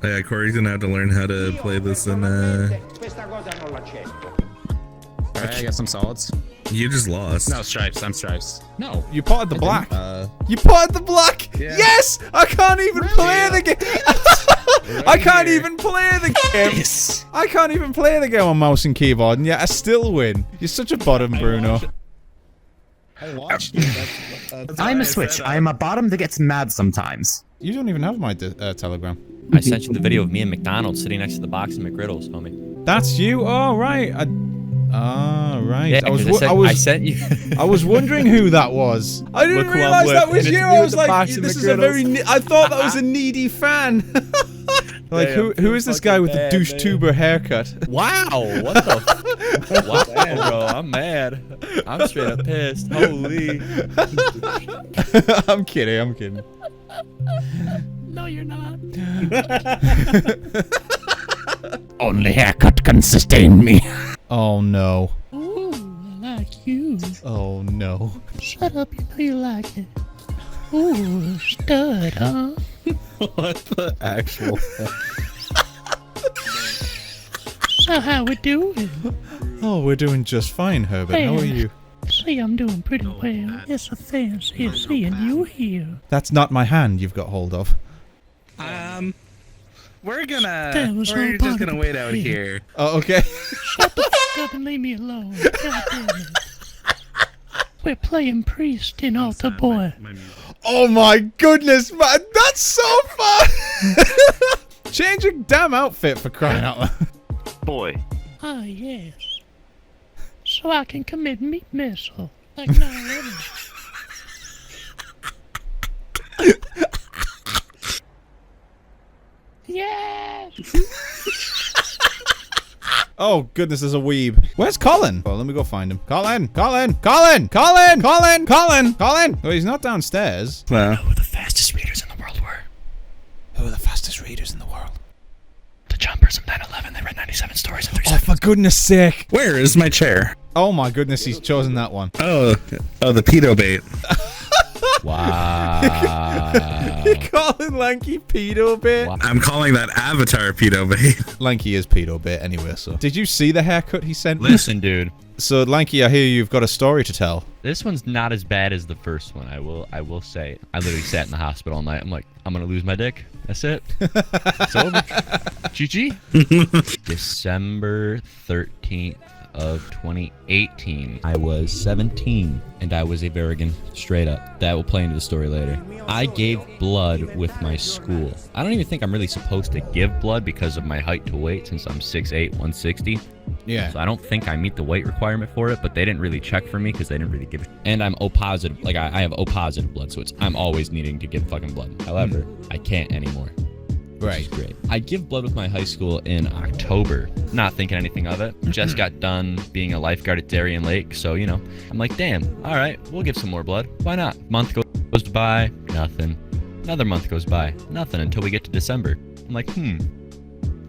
Yeah, Corey's gonna have to learn how to play this in Alright, I got some solids. You just lost. No, stripes. I'm stripes. No. You potted the black. You potted the black. Yeah. Yes! I can't even play the game. I can't even play the game. I can't even play the game on mouse and keyboard, and yet I still win. You're such a bottom, Bruno. I watched you. I'm a switch. I'm a bottom that gets mad sometimes. You don't even have my Telegram. I sent you the video of me and McDonald's sitting next to the box of McGriddles, homie. That's you? Oh, right. Right. Yeah, I sent you. I was wondering who that was. I didn't realize that was you. I was like, this is a very. I thought that was a needy fan. Like, who is this guy with the douche tuber haircut? Wow, what the? Wow, bro, I'm mad. I'm straight up pissed. Holy. I'm kidding. I'm kidding. No, you're not. Only haircut can sustain me. Oh no. Ooh, I like you. Oh no. Shut up, you know you like it. Ooh, stud, huh? What the actual? So how we doing? Oh, we're doing just fine, Herbert. How are you? See, I'm doing pretty well. It's a fancy seeing you here. That's not my hand you've got hold of. We're That was all just part gonna of wait the out plan. here. Oh, okay. Shut the fuck up and leave me alone. God damn it. We're playing priest in Altar Boy. Oh my goodness, man. That's so fun. Change your damn outfit for crying out loud. Boy. Ah, yes. So I can commit meat missile. Like 9/11. Yes! Oh goodness, there's a weeb. Where's Colin? Oh, let me go find him. Colin! Colin! Colin! Colin! Colin! Colin! Colin! Oh, he's not downstairs. No. Who the fastest readers in the world were? Who are the fastest readers in the world? The jumpers of 9/11. They read 97 stories in 3 Oh, seconds. for goodness sake. Where is my chair? Oh my goodness, he's chosen that one. Oh, the pedo bait. Wow. You calling Lanky pedo bit? Wow. I'm calling that Avatar pedo bait. Lanky is pedo bit anyway, so. Did you see the haircut he sent me? Listen, dude. So, Lanky, I hear you've got a story to tell. This one's not as bad as the first one. I will say. I literally sat in the hospital all night. I'm like, I'm gonna lose my dick. That's it. It's over. GG. December 13th of 2018. I was 17 and I was a Berrigan, straight up. That will play into the story later. I gave blood with my school. I don't even think I'm really supposed to give blood because of my height to weight, since I'm 6'8", 160. Yeah. So I don't think I meet the weight requirement for it, but they didn't really check for me because they didn't really give. And I'm O positive, like I have O positive blood, so I'm always needing to give fucking blood. However, I can't anymore. Right. Great. I give blood with my high school in October, not thinking anything of it. Just got done being a lifeguard at Darien Lake, so you know, I'm like, damn, all right, we'll give some more blood. Why not? Month goes by, nothing. Another month goes by, nothing, until we get to December. I'm like, I'm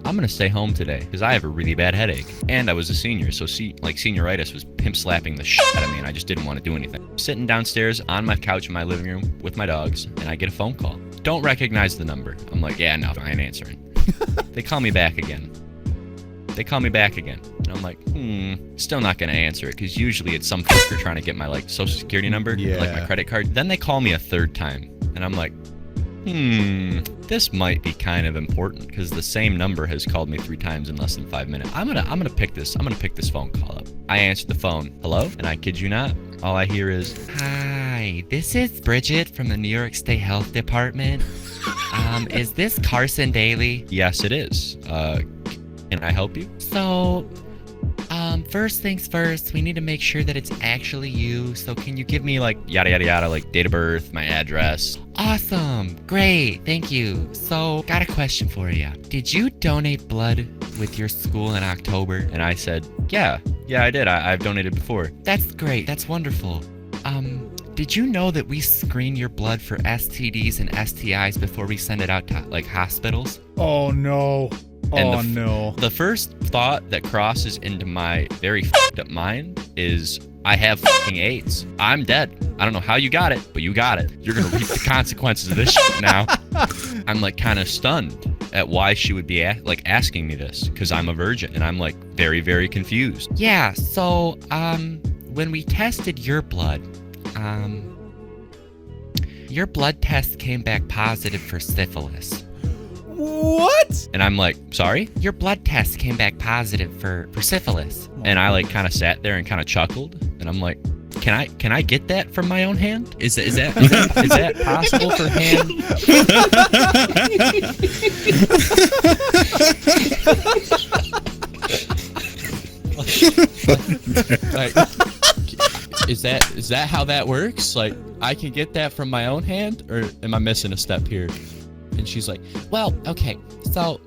gonna stay home today because I have a really bad headache. And I was a senior, so senioritis was pimp slapping the shit out of me, and I just didn't want to do anything. Sitting downstairs on my couch in my living room with my dogs, and I get a phone call. Don't recognize the number. I'm like, yeah, no, I ain't answering. They call me back again. And I'm like, still not gonna answer it, because usually it's some fucker trying to get my like social security number, like my credit card. Then they call me a third time, and I'm like, this might be kind of important, because the same number has called me 3 times in less than 5 minutes. I'm gonna pick this phone call up. I answered the phone. Hello? And I kid you not, all I hear is, hi, this is Bridget from the New York State Health Department. Is this Carson Daly? Yes, it is. Can I help you? So, first things first, we need to make sure that it's actually you. So can you give me like yada yada yada, like date of birth, my address? Awesome, great, thank you. So, got a question for you. Did you donate blood with your school in October? And I said, yeah, I did. I've donated before. That's great, that's wonderful. Did you know that we screen your blood for STDs and STIs before we send it out to like hospitals? Oh no. And no. The first thought that crosses into my very fucked up mind is, I have fucking AIDS. I'm dead. I don't know how you got it, but you got it. You're gonna reap the consequences of this shit now. I'm like kind of stunned. at why she would be asking me this, because I'm a virgin, and I'm like very, very confused. Yeah, so when we tested your blood test came back positive for syphilis. What? And I'm like, sorry? Your blood test came back positive for syphilis. And I like kind of sat there and kind of chuckled, and I'm like, can I get that from my own hand? Is that possible for hand? like, is that how that works? Like, I can get that from my own hand, or am I missing a step here? And she's like, well, okay, so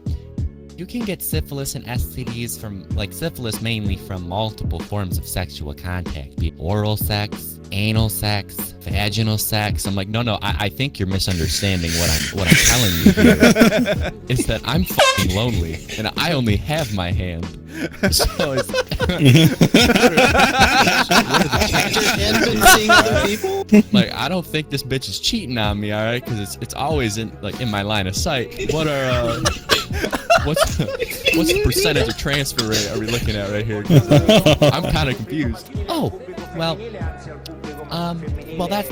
you can get syphilis and STDs from, like, syphilis mainly from multiple forms of sexual contact, be it oral sex, anal sex, vaginal sex. I'm like, no, I think you're misunderstanding what I'm telling you here. Is that I'm fucking lonely, and I only have my hand. So it's... Like, I don't think this bitch is cheating on me, all right? Because it's always in my line of sight. What are what's the percentage of transfer rate are we looking at right here? I'm kind of confused. Oh, well, that's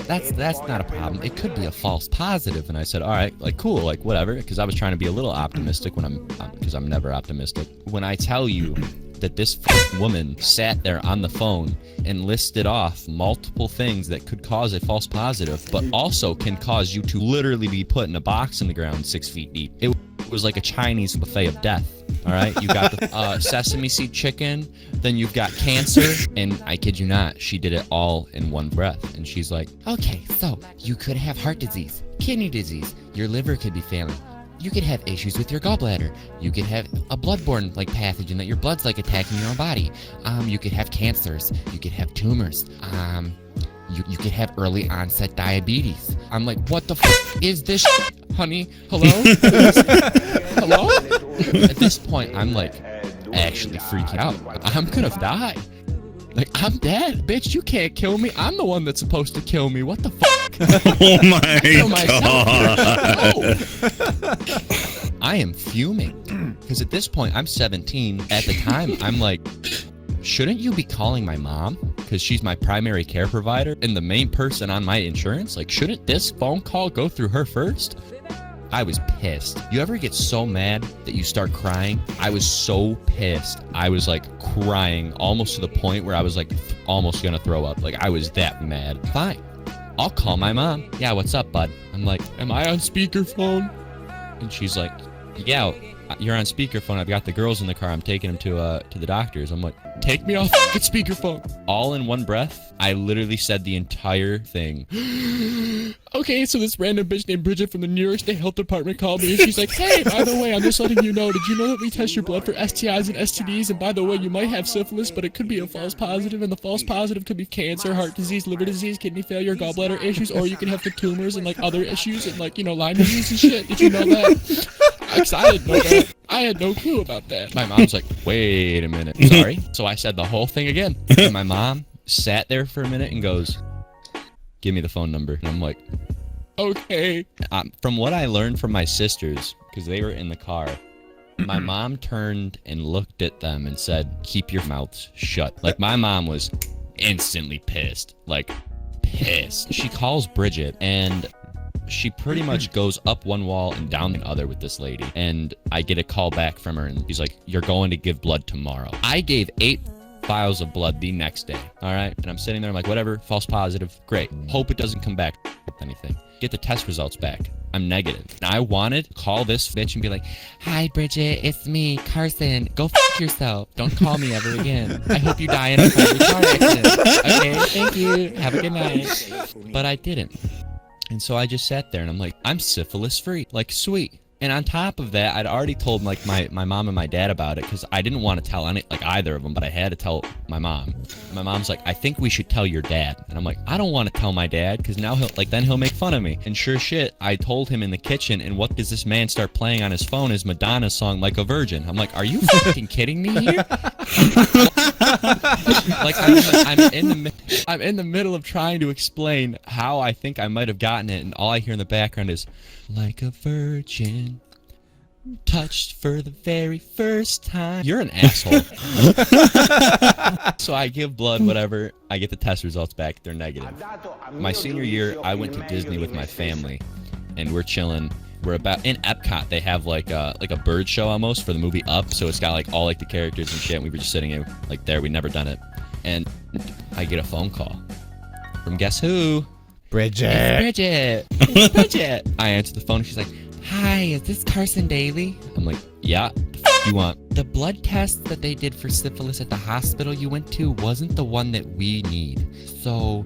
not a problem. It could be a false positive. And I said, all right, like, cool, like, whatever, because I was trying to be a little optimistic because I'm never optimistic. When I tell you that this woman sat there on the phone and listed off multiple things that could cause a false positive, but also can cause you to literally be put in a box in the ground 6 feet deep. It was like a Chinese buffet of death. All right, you got the sesame seed chicken, then you've got cancer, and I kid you not, she did it all in one breath. And she's like, okay, so you could have heart disease, kidney disease, your liver could be failing, you could have issues with your gallbladder, you could have a bloodborne like pathogen that your blood's like attacking your own body, you could have cancers, you could have tumors, you could have early onset diabetes. I'm like, what the f is this shit? Honey? Hello? Hello? At this point, I'm like actually freaking out. I'm gonna die. Like, I'm dead, bitch. You can't kill me. I'm the one that's supposed to kill me. What the fuck? Oh my god. No. I am fuming because at this point I'm 17. At the time, I'm like, shouldn't you be calling my mom? Because she's my primary care provider and the main person on my insurance. Like, shouldn't this phone call go through her first? I was pissed. You ever get so mad that you start crying? I was so pissed. I was like crying almost to the point where I was like almost gonna throw up. Like, I was that mad. Fine, I'll call my mom. Yeah, what's up, bud? I'm like, am I on speakerphone? And she's like, yeah, you're on speakerphone. I've got the girls in the car. I'm taking them to the doctors. I'm like, take me off fucking speakerphone. All in one breath, I literally said the entire thing. Okay, so this random bitch named Bridget from the New York State Health Department called me, and she's like, hey, by the way, I'm just letting you know, did you know that we test your blood for STIs and STDs, and by the way, you might have syphilis, but it could be a false positive, and the false positive could be cancer, heart disease, liver disease, kidney failure, gallbladder issues, or you can have the tumors and, like, other issues, and, like, you know, Lyme disease and shit. Did you know that? I didn't know that. I had no clue about that. My mom's like, wait a minute. Sorry. So I said the whole thing again. And my mom sat there for a minute and goes, give me the phone number. And I'm like, okay. From what I learned from my sisters, because they were in the car, my mom turned and looked at them and said, keep your mouths shut. Like, my mom was instantly pissed. Like, pissed. She calls Bridget, and she pretty much goes up one wall and down the other with this lady. And I get a call back from her, and she's like, you're going to give blood tomorrow. I gave 8 vials of blood the next day. All right. And I'm sitting there, I'm like, whatever, false positive. Great. Hope it doesn't come back with anything. Get the test results back. I'm negative. And I wanted to call this bitch and be like, hi, Bridget, it's me, Carson. Go f yourself. Don't call me ever again. I hope you die in a car accident. Okay, thank you. Have a good night. But I didn't. And so I just sat there and I'm like, I'm syphilis free. Like, sweet. And on top of that, I'd already told like my mom and my dad about it because I didn't want to tell either of them, but I had to tell my mom. My mom's like, I think we should tell your dad. And I'm like, I don't want to tell my dad because now he'll make fun of me. And sure shit, I told him in the kitchen, and what does this man start playing on his phone is Madonna's song Like a Virgin. I'm like, are you fucking kidding me here? Like, I'm in the middle of trying to explain how I think I might have gotten it, and all I hear in the background is like a virgin, touched for the very first time. You're an asshole. So I give blood, whatever. I get the test results back. They're negative. My senior year, I went to Disney with my family, and we're chilling. We're about in Epcot. They have like a bird show almost for the movie Up. So it's got like all like the characters and shit. And we were just sitting in like there. We'd never done it, and I get a phone call from guess who? Bridget. It's Bridget. I answer the phone. And she's like, "Hi, is this Carson Daly?" I'm like, "Yeah." The f you want? The blood test that they did for syphilis at the hospital you went to wasn't the one that we need. So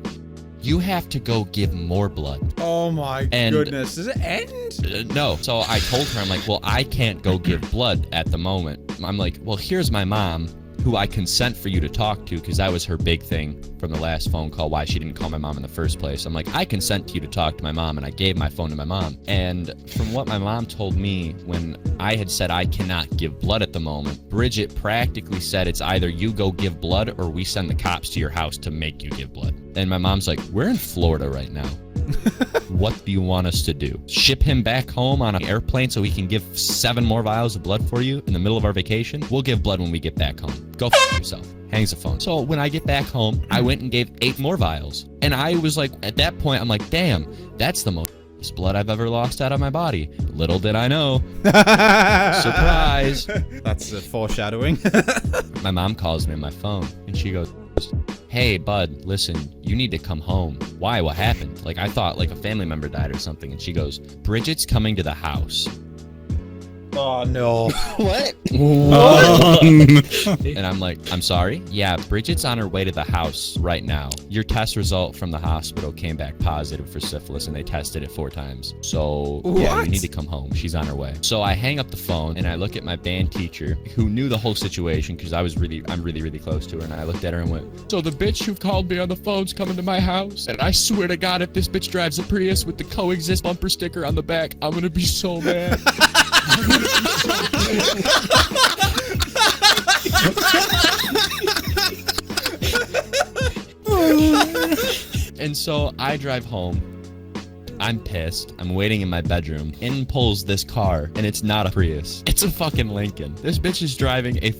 you have to go give more blood. Oh my goodness. Does it end? No. So I told her, I'm like, well, I can't go give blood at the moment. I'm like, well, here's my mom, who I consent for you to talk to, because that was her big thing from the last phone call, why she didn't call my mom in the first place. I'm like, I consent to you to talk to my mom, and I gave my phone to my mom. And from what my mom told me when I had said I cannot give blood at the moment, Bridget practically said it's either you go give blood or we send the cops to your house to make you give blood. And my mom's like, we're in Florida right now. What do you want us to do? Ship him back home on an airplane so he can give 7 more vials of blood for you in the middle of our vacation? We'll give blood when we get back home. Go f yourself. Hangs the phone. So when I get back home, I went and gave 8 more vials. And I was like, at that point, I'm like, damn, that's the most blood I've ever lost out of my body. Little did I know. Surprise. That's foreshadowing. My mom calls me on my phone and she goes, hey, bud, listen, you need to come home. Why? What happened? Like, I thought like a family member died or something. And she goes, Bridget's coming to the house. Oh, no. What? And I'm like, I'm sorry? Yeah, Bridget's on her way to the house right now. Your test result from the hospital came back positive for syphilis, and they tested it 4 times. So, yeah, you need to come home. She's on her way. So I hang up the phone, and I look at my band teacher, who knew the whole situation, because I'm really close to her, and I looked at her and went, so the bitch who called me on the phone's coming to my house, and I swear to God, if this bitch drives a Prius with the coexist bumper sticker on the back, I'm gonna be so mad. And so I drive home. I'm pissed. I'm waiting in my bedroom. In pulls this car, and it's not a Prius. It's a fucking Lincoln. This bitch is driving a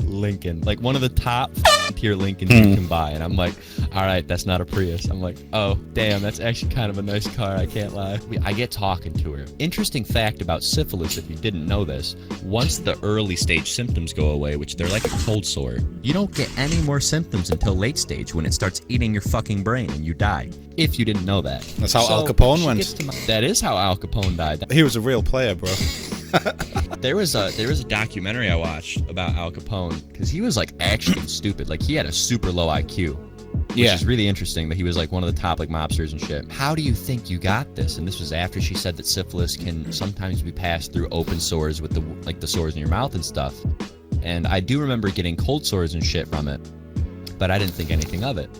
Lincoln, like one of the top tier Lincolns you can buy. And I'm like, all right, that's not a Prius. I'm like, oh, damn, that's actually kind of a nice car. I can't lie. I get talking to her. Interesting fact about syphilis, if you didn't know this, once the early stage symptoms go away, which they're like a cold sore, you don't get any more symptoms until late stage when it starts eating your fucking brain and you die. If you didn't know that. That's how Al Capone went. That is how Al Capone died. He was a real player, bro. There was a documentary I watched about Al Capone, because he was like actually stupid. Like, he had a super low IQ, which is really interesting, that he was like one of the top like mobsters and shit. How do you think you got this? And this was after she said that syphilis can sometimes be passed through open sores with the sores in your mouth and stuff. And I do remember getting cold sores and shit from it, but I didn't think anything of it.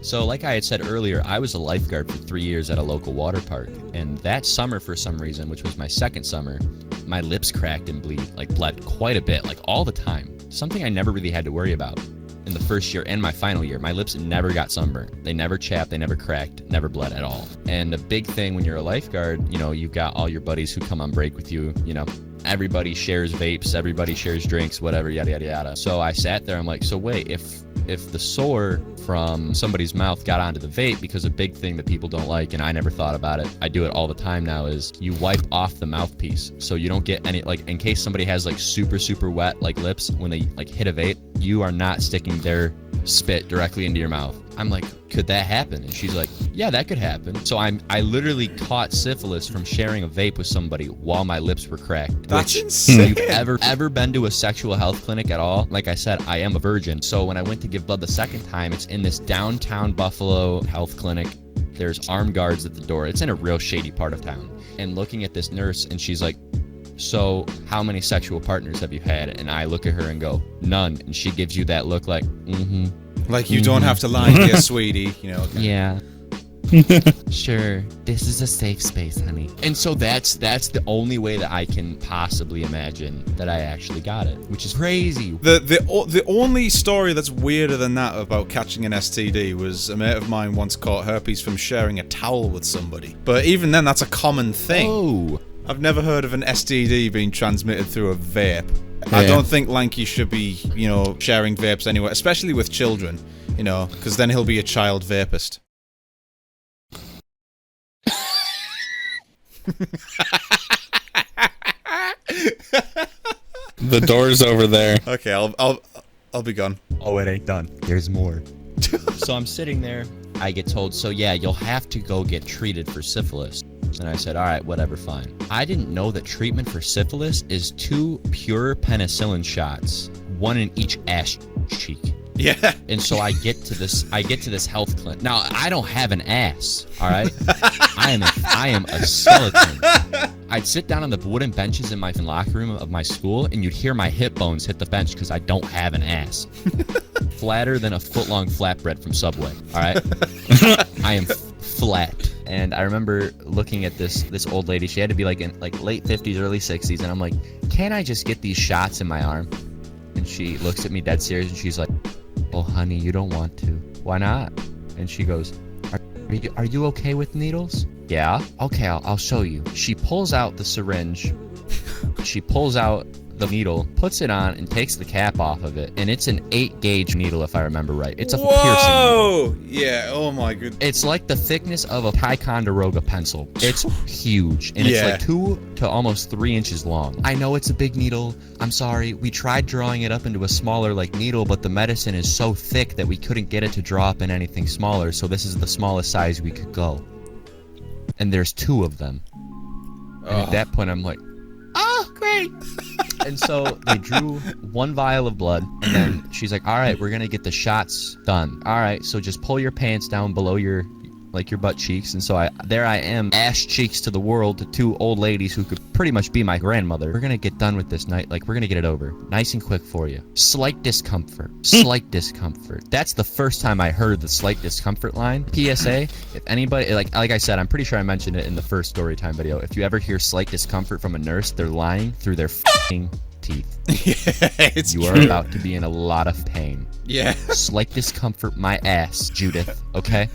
So like I had said earlier, I was a lifeguard for 3 years at a local water park. And that summer, for some reason, which was my second summer, my lips cracked and bled quite a bit, like all the time. Something I never really had to worry about in the first year and my final year. My lips never got sunburned. They never chapped, they never cracked, never bled at all. And a big thing when you're a lifeguard, you know, you've got all your buddies who come on break with you, you know, everybody shares vapes, everybody shares drinks, whatever, yada, yada, yada. So I sat there, I'm like, so wait, if the sore from somebody's mouth got onto the vape, because a big thing that people don't like, and I never thought about it, I do it all the time now, is you wipe off the mouthpiece so you don't get any, like, in case somebody has like super wet like lips when they like hit a vape, you are not sticking their spit directly into your mouth. I'm like, could that happen? And she's like, yeah, that could happen. So I literally caught syphilis from sharing a vape with somebody while my lips were cracked. That's insane. If you've ever been to a sexual health clinic at all, like I said, I am a virgin. So when I went to give blood the second time, it's in this downtown Buffalo health clinic. There's armed guards at the door. It's in a real shady part of town. And looking at this nurse, and she's like, so how many sexual partners have you had? And I look at her and go, none. And she gives you that look like, like you don't have to lie here, sweetie, you know. Okay. Yeah. Sure, this is a safe space, honey. And so that's the only way that I can possibly imagine that I actually got it, which is crazy. The only story that's weirder than that about catching an STD was a mate of mine once caught herpes from sharing a towel with somebody. But even then, that's a common thing. Oh. I've never heard of an STD being transmitted through a vape. I don't think Lanky should be, you know, sharing vapes anywhere, especially with children, you know, because then he'll be a child vapist. The door's over there. Okay, I'll be gone. Oh, it ain't done. There's more. So I'm sitting there. I get told, so yeah, you'll have to go get treated for syphilis. And I said, all right, whatever, fine. I didn't know that treatment for syphilis is 2 pure penicillin shots, 1 in each ass cheek. Yeah. And so I get to this health clinic. Now, I don't have an ass, all right? I am a skeleton. I'd sit down on the wooden benches in my locker room of my school, and you'd hear my hip bones hit the bench because I don't have an ass. Flatter than a foot-long flatbread from Subway, all right? I am flat. And I remember looking at this old lady. She had to be like in late 50s, early 60s, and I'm like, "Can't I just get these shots in my arm?" And she looks at me dead serious, and she's like, "Oh, honey, you don't want to. Why not?" And she goes, Are you okay with needles? Yeah. Okay, I'll show you. She pulls out the syringe. She pulls out the needle, puts it on, and takes the cap off of it. And it's an 8-gauge needle, if I remember right. It's a piercing needle. Yeah, oh my goodness. It's like the thickness of a Ticonderoga pencil. It's huge, and it's like 2 to almost 3 inches long. I know it's a big needle. I'm sorry. We tried drawing it up into a smaller needle, but the medicine is so thick that we couldn't get it to draw up in anything smaller, so this is the smallest size we could go. And there's 2 of them. And at that point, I'm like, oh, great. And so they drew 1 vial of blood, and then she's like, all right, we're going to get the shots done. All right, so just pull your pants down below your butt cheeks. And so there I am, ass cheeks to the world, to 2 old ladies who could pretty much be my grandmother. We're going to get done with this night. We're going to get it over. Nice and quick for you. Slight discomfort. Slight discomfort. That's the first time I heard the slight discomfort line. PSA, if anybody, like I said, I'm pretty sure I mentioned it in the first Storytime video. If you ever hear slight discomfort from a nurse, they're lying through their f***ing teeth. Yeah, it's you true. are about to be in a lot of pain. Yeah. Slight discomfort my ass, Judith, okay?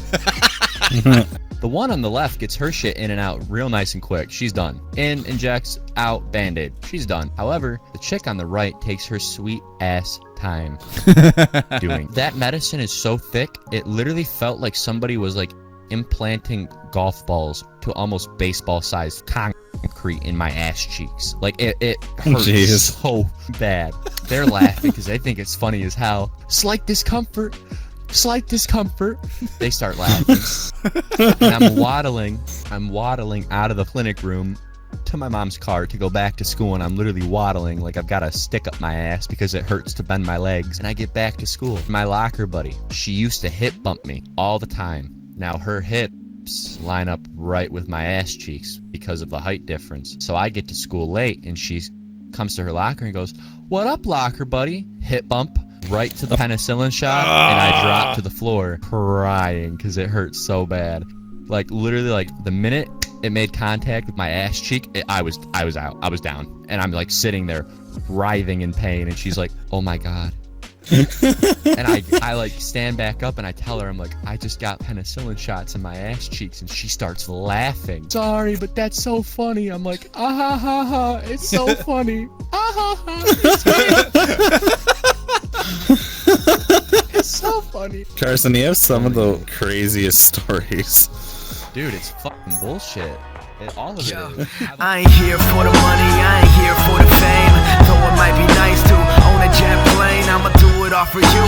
The one on the left gets her shit in and out real nice and quick. She's done. In, injects, out, band-aid. She's done. However, the chick on the right takes her sweet ass time doing. That medicine is so thick, it literally felt like somebody was implanting golf balls to almost baseball-sized concrete in my ass cheeks. It hurts so bad. They're laughing because they think it's funny as hell. Slight discomfort. Slight discomfort. They start laughing. And I'm waddling out of the clinic room to my mom's car to go back to school, and I'm literally waddling like I've got a stick up my ass because it hurts to bend my legs. And I get back to school. My locker buddy, she used to hip bump me all the time. Now her hips line up right with my ass cheeks because of the height difference. So I get to school late, and she comes to her locker and goes, "What up, locker buddy?" Hip bump right to the penicillin shot, and I drop to the floor crying because it hurt so bad. Literally, the minute it made contact with my ass cheek, I was out. I was down, and I'm sitting there writhing in pain, and she's like, "Oh my god." And I stand back up, and I tell her, I'm like, "I just got penicillin shots in my ass cheeks," and she starts laughing. "Sorry, but that's so funny." I'm like, "Ah ha ha ha, it's so funny. Ah ha ha, it's it's so funny." Carson, you have some of the craziest stories. Dude, it's fucking bullshit. All of it is. I ain't here for the money, I ain't here for the fame. Though it might be nice to own a jet plane, I'ma do it all for you.